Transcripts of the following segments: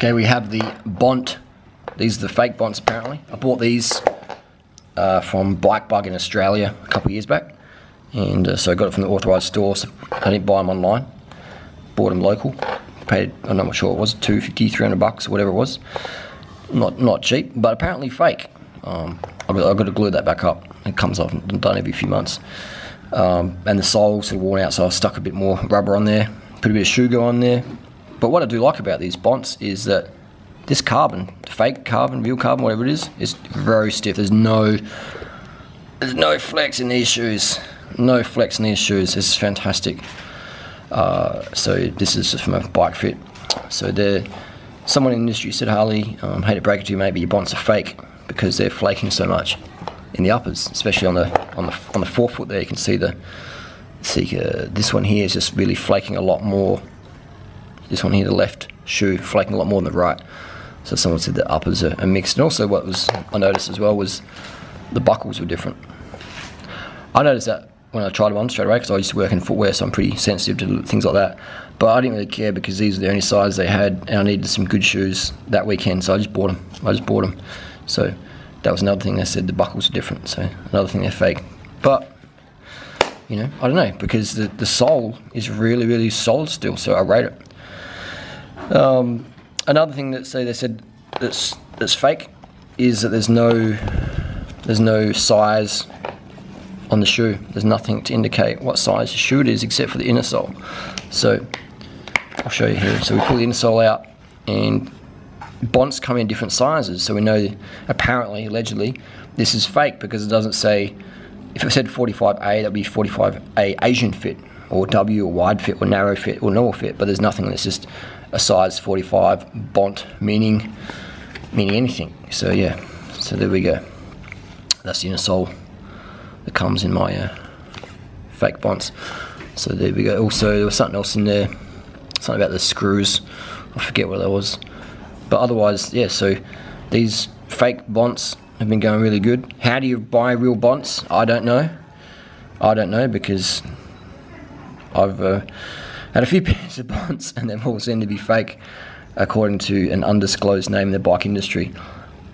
Okay, we have the Bont. These are the fake Bonts apparently. I bought these from Bike Bug in Australia a couple of years back, and so I got it from the authorised store. So I didn't buy them online. Bought them local. Paid, I'm not sure it was, $250, $300 or whatever it was. Not cheap, but apparently fake. I've got to glue that back up. It comes off and done every few months. And the sole's sort of worn out, so I stuck a bit more rubber on there. Put a bit of shoe go on there. But what I do like about these Bonts is that this carbon, fake carbon, real carbon, whatever it is very stiff. There's no flex in these shoes. No flex in these shoes. This is fantastic. So this is from a Bike Fit. So someone in the industry said, Harley, hate to break it to you, maybe your Bonts are fake because they're flaking so much in the uppers, especially on the forefoot there. You can see this one here is just really flaking a lot more. This one here, the left shoe, flaking a lot more than the right. So someone said the uppers are mixed. And also I noticed as well was the buckles were different. I noticed that when I tried them on straight away, because I used to work in footwear, so I'm pretty sensitive to things like that. But I didn't really care because these were the only size they had, and I needed some good shoes that weekend, so I just bought them. So that was another thing they said, the buckles are different, so another thing they're fake. But, you know, I don't know, because the sole is really, really solid still, so I rate it. Another thing that they said that's fake is that there's no size on the shoe. There's nothing to indicate what size the shoe it is except for the inner sole. So I'll show you here. So we pull the inner sole out, and Bonts come in different sizes. So we know, apparently, allegedly, this is fake because it doesn't say. If it said 45A, that'd be 45A Asian fit, or W, or wide fit, or narrow fit, or normal fit. But there's nothing. That's just a size 45 Bont, meaning anything. So yeah. So there we go. That's the inner sole that comes in my fake Bonts. So there we go. Also, there was something else in there, something about the screws. I forget what that was. But otherwise, yeah. So these fake Bonts have been going really good. How do you buy real Bonts? I don't know. Because I've had a few pairs of Bonts, and they've all seemed to be fake, according to an undisclosed name in the bike industry.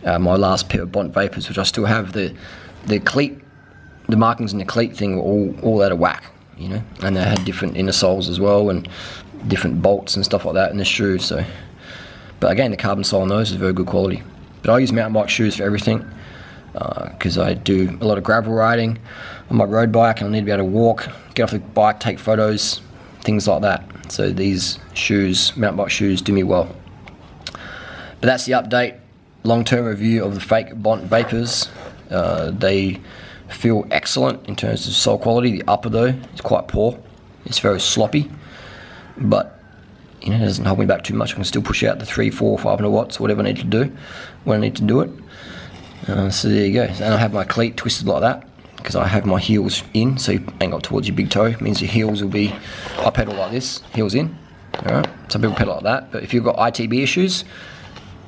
My last pair of Bont Vapors, which I still have, the cleat, the markings in the cleat thing were all out of whack, you know, and they had different inner soles as well, and different bolts and stuff like that in the shoe. So, but again, the carbon sole on those is very good quality. But I use mountain bike shoes for everything, because I do a lot of gravel riding on my road bike, and I need to be able to walk, get off the bike, take photos, things like that. So these shoes, mountain bike shoes, do me well. But that's the update, long-term review of the fake Bont Vapors. They feel excellent in terms of sole quality. The upper though is quite poor. It's very sloppy, but you know, it doesn't hold me back too much. I can still push out the 300, 400, 500 watts, whatever I need to do when I need to do it. So there you go. And I have my cleat twisted like that because I have my heels in, so you angle towards your big toe. It means your heels will be, I pedal like this, heels in. Alright, some people pedal like that, but if you've got ITB issues,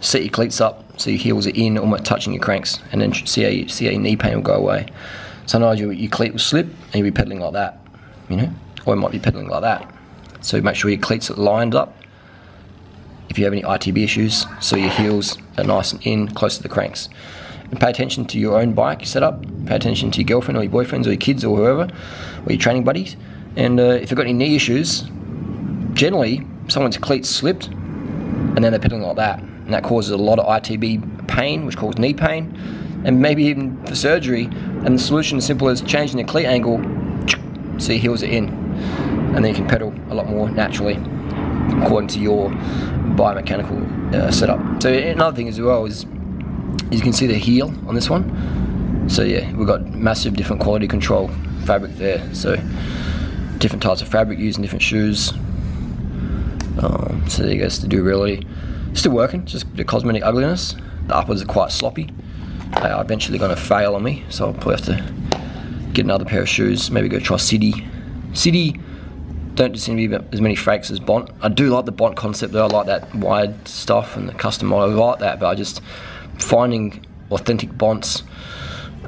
set your cleats up so your heels are in, almost touching your cranks, and then see how your knee pain will go away. Sometimes your cleat will slip and you'll be pedaling like that, you know, or you might be pedaling like that. So make sure your cleats are lined up if you have any ITB issues, so your heels are nice and in, close to the cranks. And pay attention to your own bike setup, pay attention to your girlfriend or your boyfriends or your kids or whoever, or your training buddies. And if you've got any knee issues, generally someone's cleats slipped and then they're pedaling like that, and that causes a lot of ITB pain, which causes knee pain, and maybe even for surgery. And the solution is simple as changing the cleat angle so your heels are in, and then you can pedal a lot more naturally according to your biomechanical setup. So another thing as well is you can see the heel on this one. So yeah, we've got massive different quality control fabric there. So different types of fabric used in different shoes. So there you go, it's the durability. Still working, just the cosmetic ugliness. The uppers are quite sloppy. They are eventually going to fail on me, so I'll probably have to get another pair of shoes. Maybe go try City. City don't seem to be as many fakes as Bont. I do like the Bont concept though. I like that wide stuff and the custom model. I like that, but I just finding authentic Bonts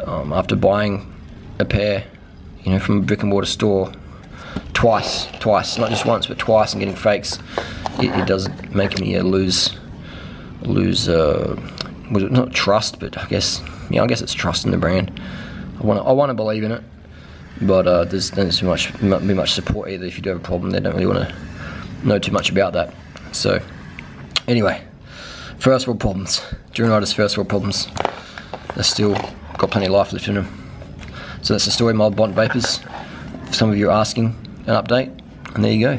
after buying a pair, you know, from a brick and mortar store twice, not just once but twice, and getting fakes, it does make me lose lose not trust, but I guess it's trust in the brand. I want to believe in it, but there's not be much support either. If you do have a problem, they don't really want to know too much about that. So anyway, first world problems. Durinitis first world problems. They're still got plenty of life left in them. So that's the story of mild Bont Vapors. If some of you are asking an update, and there you go.